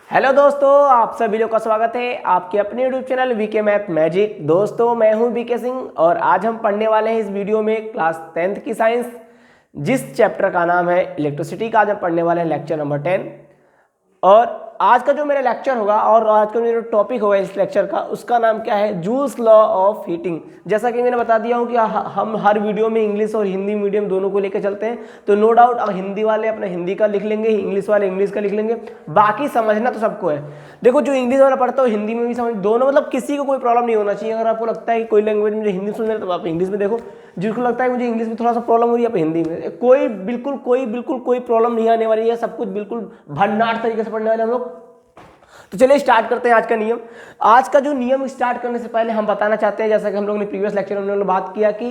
Hello दोस्तों, आप सभी लोग का स्वागत है आपके अपने YouTube channel VK math magic. दोस्तों मैं हूं वीके सिंह और आज हम पढ़ने वाले हैं इस वीडियो में क्लास 10th की साइंस, जिस चैप्टर का नाम है इलेक्ट्रिसिटी का। आज हम पढ़ने वाले हैं लेक्चर नंबर 10। और आज का जो मेरा लेक्चर होगा और आज का जो टॉपिक होगा इस लेक्चर का, उसका नाम क्या है, जूल्स लॉ ऑफ हीटिंग। जैसा कि मैंने बता दिया हूं कि हम हर वीडियो में इंग्लिश और हिंदी मीडियम दोनों को लेकर चलते हैं, तो नो डाउट हिंदी वाले अपना हिंदी का लिख लेंगे, इंग्लिश वाले इंग्लिश का लिख लेंगे। बाकी समझना तो सबको है। देखो, जो इंग्लिश वाला पढ़ता हो हिंदी में भी समझ, दोनों, मतलब किसी को कोई प्रॉब्लम नहीं होना चाहिए। अगर आपको लगता है कि कोई लैंग्वेज मुझे हिंदी सुन रहे तो आप इंग्लिश में देखो, जिसको लगता है मुझे इंग्लिश में थोड़ा सा प्रॉब्लम हो रही है आप हिंदी में, कोई बिल्कुल कोई प्रॉब्लम नहीं आने वाली है। सब कुछ बिल्कुल भन्नाट तरीके से पढ़ने वाले हम लोग। तो चलिए स्टार्ट करते हैं आज का नियम। आज का जो नियम स्टार्ट करने से पहले हम बताना चाहते हैं, जैसा कि हम लोग ने प्रीवियस लेक्चर में बात किया कि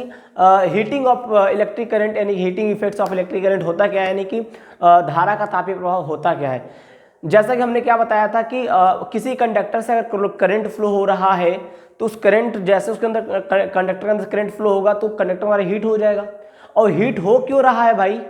हीटिंग ऑफ इलेक्ट्रिक करंट यानी heating effects of electric current होता क्या है, यानी कि धारा का तापीय प्रभाव होता क्या है। जैसा कि हमने क्या बताया था कि किसी कंडक्टर से अगर करंट फ्लो हो रहा है तो उस करंट, जैसे उसके अंदर कंडक्टर के अंदर करंट फ्लो होगा तो कंडक्टर हमारा हीट हो जाएगा। और हीट हो क्यों रहा है भाई,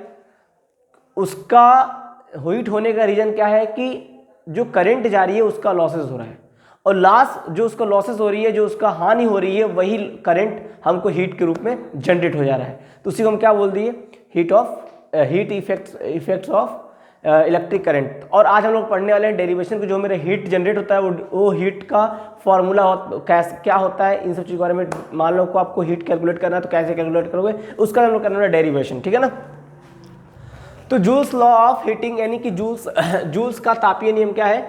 उसका हीट होने का रीजन क्या है कि जो करंट जा रही है उसका लॉसेस हो रहा है, और लॉस जो उसका लॉसेस हो रही है, जो उसका हानि हो रही है, वही करंट हमको हीट के रूप में जनरेट हो जा रहा है। तो उसी को हम क्या बोल दिए, heat effects of electric current. और आज हम लोग पढ़ने वाले हैं डेरिवेशन को, जो मेरा हीट जनरेट होता है वो हीट का फॉर्मूला क्या होता है, इन सब चीज़ों के बारे में। मान लो को आपको हीट कैलकुलेट करना है तो कैसे कैलकुलेट करोगे, उसका हम लोग करने वाला डेरिवेशन, ठीक है ना। तो जूल्स लॉ ऑफ हीटिंग यानी कि जूल्स का तापीय नियम क्या है।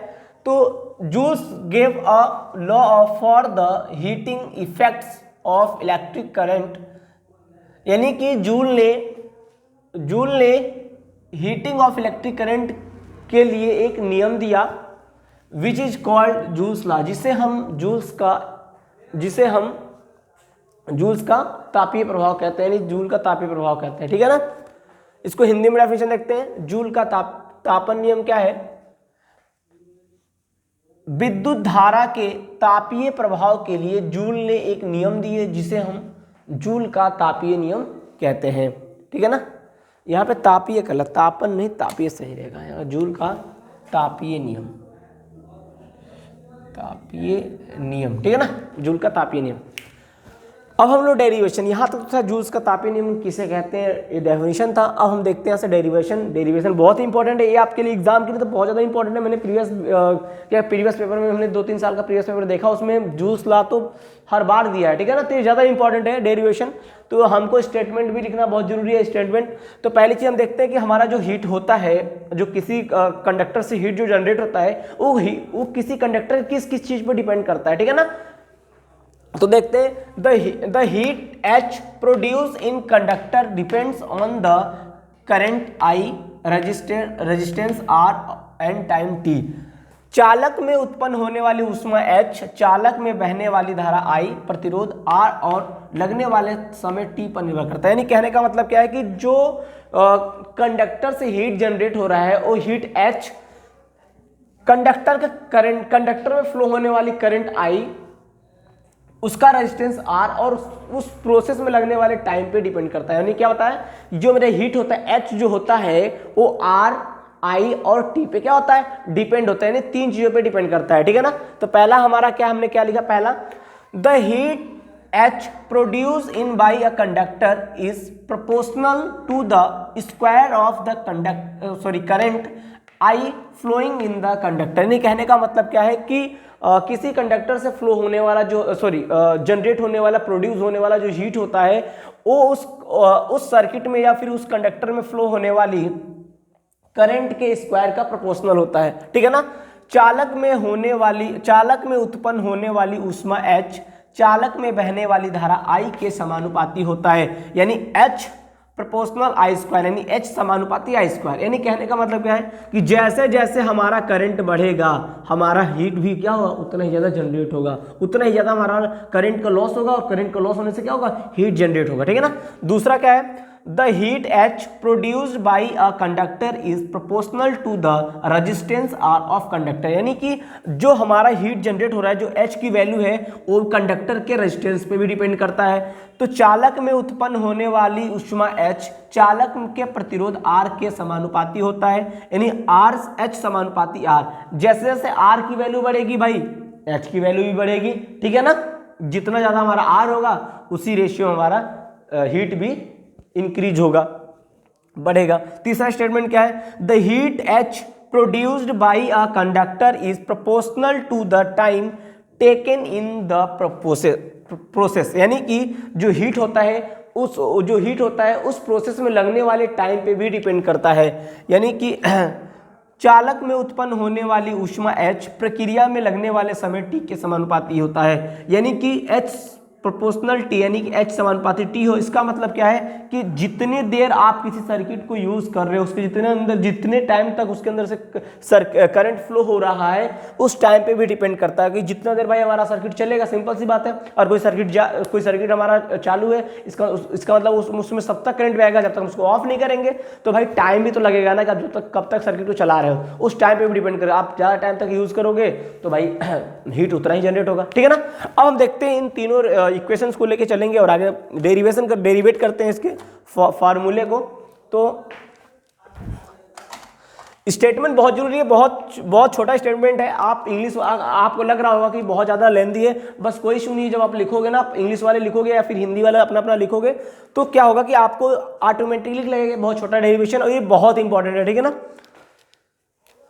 तो Joule's gave a law of for the heating effects of electric current, यानी कि जूल ने हीटिंग ऑफ इलेक्ट्रिक करंट के लिए एक नियम दिया, which is called joules law, जिसे हम जूल्स का तापीय प्रभाव कहते हैं, यानी जूल का तापीय प्रभाव कहते हैं, ठीक है ना। इसको हिंदी में डेफिनेशन देखते हैं। जूल का तापन नियम क्या है, विद्युत धारा के तापीय प्रभाव के लिए जूल ने एक नियम दिए, जिसे हम जूल का तापीय नियम कहते हैं, ठीक है ना। यहाँ पे तापीय कल, तापन नहीं, तापीय सही रहेगा। यहाँ जूल का तापीय नियम, ठीक है ना, जूल का तापीय नियम। अब हम लोग डेरिवेशन, यहाँ तक तो था जूल्स का तापीय नियम किसे कहते हैं, ये डेफिनेशन था। अब हम देखते हैं डेरिवेशन बहुत इंपॉर्टेंट है, ये आपके लिए एग्जाम के लिए तो बहुत ज़्यादा इंपॉर्टेंट है। मैंने प्रीवियस पेपर में हमने 2-3 साल का प्रीवियस पेपर देखा, उसमें जूल्स लॉ तो हर बार दिया है, ठीक है ना। तो ये ज़्यादा इंपॉर्टेंट है डेरिवेशन। तो हमको स्टेटमेंट भी लिखना बहुत जरूरी है, स्टेटमेंट। तो पहली चीज़ हम देखते हैं कि हमारा जो हीट होता है, जो किसी कंडक्टर से हीट जो जनरेट होता है, वो किसी कंडक्टर किस चीज़ पर डिपेंड करता है, ठीक है ना। तो देखते हैं, the heat H produce in conductor depends on the current I, resistance R and time T। चालक में उत्पन्न होने वाली ऊष्मा H, चालक में बहने वाली धारा I, प्रतिरोध R और लगने वाले समय T पर निर्भर करता है। यानी कहने का मतलब क्या है कि जो कंडक्टर से हीट जनरेट हो रहा है, वो हीट H कंडक्टर में फ्लो होने वाली करंट I, उसका रेजिस्टेंस R और उस प्रोसेस में लगने वाले टाइम पे डिपेंड करता है। यानी क्या होता है, जो मेरा हीट होता है H जो होता है वो R, I और T पे क्या होता है, डिपेंड होता है, यानी 3 चीजों पे डिपेंड करता है, ठीक है ना। तो पहला हमारा क्या, हमने क्या लिखा, पहला the heat H produce in by a conductor is proportional to the square of the current I flowing in the conductor. यानी कहने का मतलब क्या है कि किसी कंडक्टर से फ्लो होने वाला जनरेट होने वाला, प्रोड्यूस होने वाला जो हीट होता है, वो उस सर्किट में या फिर उस कंडक्टर में फ्लो होने वाली करंट के स्क्वायर का प्रोपोर्शनल होता है, ठीक है ना। चालक में उत्पन्न होने वाली ऊष्मा H, चालक में बहने वाली धारा I के समानुपाती होता है, यानी H प्रोपोर्शनल I स्क्वायर, यानी H समानुपाती I स्क्वायर। यानी कहने का मतलब क्या है कि जैसे जैसे हमारा करंट बढ़ेगा, हमारा हीट भी क्या होगा, उतना ही ज़्यादा जनरेट होगा, उतना ही ज़्यादा हमारा करंट का लॉस होगा, और करंट का लॉस होने से क्या होगा, हीट जनरेट होगा, ठीक है ना। दूसरा क्या है, the heat H produced by a conductor is proportional to the resistance R of conductor, यानी कि जो हमारा हीट जनरेट हो रहा है, जो H की वैल्यू है वो कंडक्टर के रेजिस्टेंस पे भी डिपेंड करता है। तो चालक में उत्पन्न होने वाली ऊष्मा H चालक के प्रतिरोध R के समानुपाती होता है, यानी R H समानुपाती R। जैसे जैसे R की वैल्यू बढ़ेगी भाई H की वैल्यू भी बढ़ेगी, ठीक है ना। जितना ज़्यादा हमारा R होगा उसी रेशियो हमारा हीट भी इंक्रीज होगा, बढ़ेगा। तीसरा स्टेटमेंट क्या है, the heat H produced by a conductor is proportional to the time taken in the process, यानी कि जो हीट होता है उस प्रोसेस में लगने वाले टाइम पे भी डिपेंड करता है, यानी कि चालक में उत्पन्न होने वाली ऊष्मा H प्रक्रिया में लगने वाले समय T के समानुपाती होता है, यानी कि H प्रोपोर्शनल T, यानी कि H समानुपाती T हो। इसका मतलब क्या है कि जितने देर आप किसी सर्किट को यूज कर रहे हो उसके जितने टाइम तक उसके अंदर से करंट फ्लो हो रहा है उस टाइम पे भी डिपेंड करता है कि जितना देर भाई हमारा सर्किट चलेगा, सिंपल सी बात है। और कोई सर्किट हमारा चालू है, इसका मतलब उसमें सब तक करंट बहेगा जब तक उसको ऑफ नहीं करेंगे, तो भाई टाइम भी तो लगेगा ना, कब तक सर्किट को चला रहे हो उस टाइम पे भी डिपेंड करेगा। आप ज़्यादा टाइम तक यूज करोगे तो भाई हीट उतना ही जनरेट होगा, ठीक है ना। अब हम देखते हैं इन तीनों इक्वेशंस को लेके चलेंगे और आगे डेरिवेट करते हैं इसके फार्मूले को। तो स्टेटमेंट बहुत जरूरी है, बहुत छोटा स्टेटमेंट है। आप इंग्लिश आपको लग रहा होगा कि बहुत ज़्यादा लेंथी है, बस कोई इशू नहीं है। जब आप लिखोगे ना, आप इंग्लिश वाले लिखोगे या फिर हिंदी वाला अपना लिखोगे तो क्या होगा कि आपको ऑटोमेटिकली लगेगा बहुत छोटा डेरिवेशन, और ये बहुत इंपॉर्टेंट है, ठीक है ना।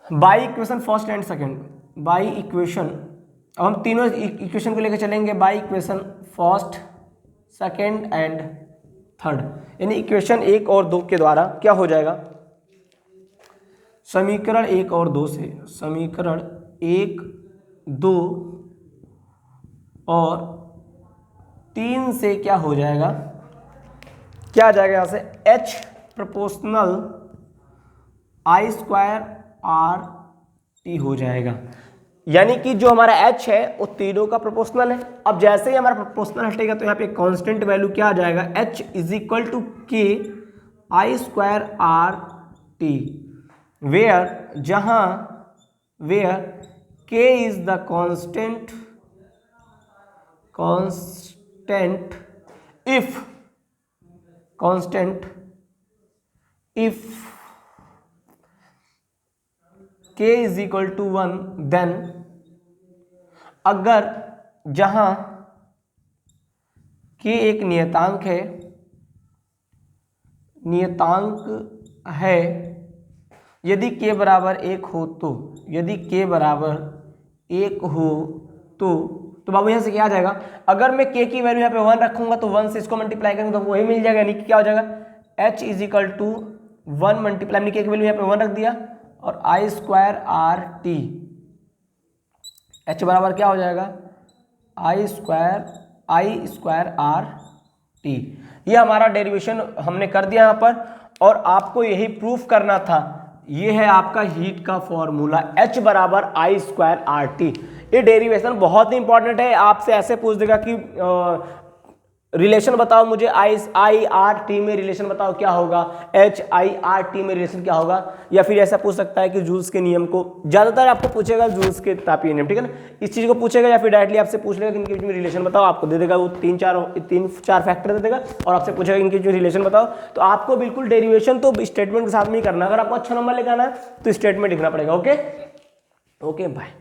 By equation first and second, by equation, अब हम तीनों इक्वेशन को लेकर चलेंगे, by equation first second and third, यानी इक्वेशन 1 और 2 के द्वारा क्या हो जाएगा, समीकरण 1 और 2 से, समीकरण 1, 2 और 3 से क्या हो जाएगा, क्या आ जाएगा यहाँ से, H proportional I square R T हो जाएगा। यानी कि जो हमारा H है वो तीनों का प्रोपोर्शनल है। अब जैसे ही हमारा प्रोपोर्शनल हटेगा तो यहाँ पे कांस्टेंट वैल्यू क्या आ जाएगा, H is equal to K I square R T, where K is the constant if K is equal to 1, then अगर जहां K एक नियतांक है, यदि K बराबर 1 हो तो, तो बाबू यहाँ से क्या आ जाएगा, अगर मैं K की वैल्यू यहाँ पे 1 रखूंगा तो 1 से इसको मल्टीप्लाई करूंगा तो वही मिल जाएगा, यानी कि क्या हो जाएगा, H is equal to 1 multiply, K की वैल्यू यहाँ पे 1 रख दिया और I square R T, H बराबर क्या हो जाएगा, I स्क्वायर R T। ये हमारा डेरिवेशन हमने कर दिया यहाँ पर, और आपको यही प्रूफ करना था। ये है आपका हीट का फॉर्मूला, H बराबर I स्क्वायर R T। ये डेरिवेशन बहुत ही इंपॉर्टेंट है, आपसे ऐसे पूछ देगा कि रिलेशन बताओ मुझे, I R T में रिलेशन बताओ क्या होगा, H I R T में रिलेशन क्या होगा, या फिर ऐसा पूछ सकता है कि जूल्स के नियम को, ज़्यादातर आपको पूछेगा जूल्स के तापीय नियम, ठीक है ना, इस चीज़ को पूछेगा, या फिर डायरेक्टली आपसे पूछ लेगा कि इनके बीच में रिलेशन बताओ, आपको दे देगा वो 3-4 फैक्टर दे देगा और आपसे पूछेगा इनके जो रिलेशन बताओ। तो आपको बिल्कुल डेरिवेशन तो स्टेटमेंट के साथ में ही करना है। अगर आपको अच्छा नंबर लेकर आना है तो स्टेटमेंट लिखना पड़ेगा। Okay bye.